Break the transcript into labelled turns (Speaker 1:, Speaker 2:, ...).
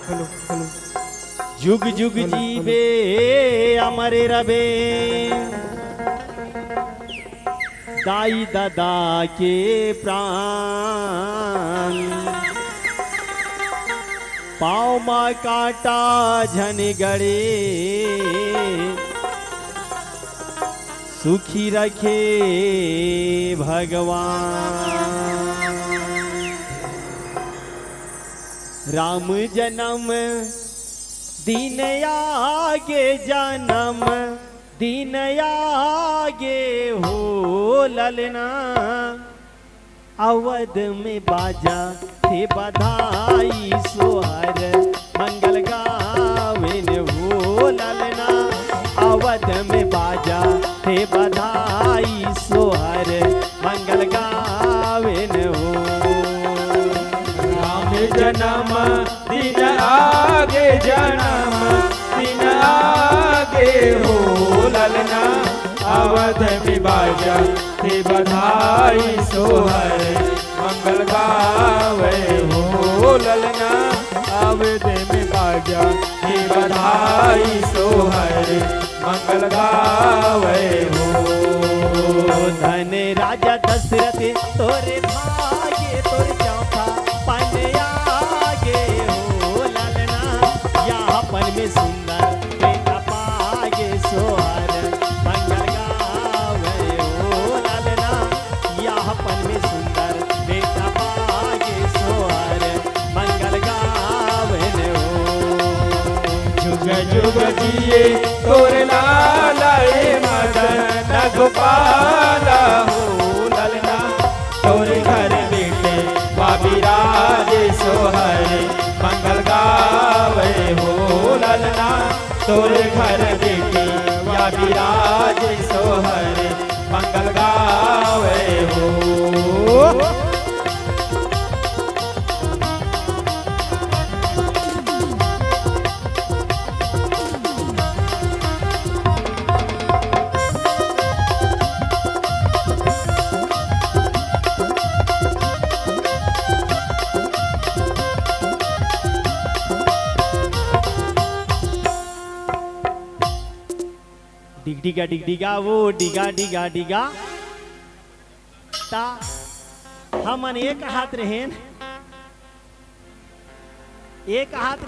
Speaker 1: जुग जुग जीवे अमर रबे दाई दादा के प्राण पाँव माँ काटा झन गड़े सुखी रखे भगवान। राम जन्म दिन आगे जन्म दिन आगे हो ललना अवध में बाजा थे बधाई सोहर मंगल गावेन हो ललना अवध में बाजा थे बधाई सोहर मंगल गावेन हो।
Speaker 2: राम जन्म दिन आगे जन्म दिन आगे हो ललना अवध में बाजा थे बधाई सोहर मंगल गावे हो ललना अवध में बाजा थे बधाई सोहर मंगल गावे हो।
Speaker 1: धन राजा दशरथ तोरे भागे तोर चौथा पन आगे हो ललना यापन में सुंदर बेटा पागे सोहर मंगल गावे हो ललना यापन में सुंदर बेटा पागे सोहर मंगल गावे हो।
Speaker 2: जुग जुग जिए तोर लाला मदन गोपाला हो ललना तोर घर बेटे बाबीराज सोहर मंगल गावे हो ललना तोर घर बेटे बाबीराज सोहर मंगल गावे हो।
Speaker 1: डिग डिगा वो डिगा डिगा डिगा ता हमन एक हाथ रहें एक हाथ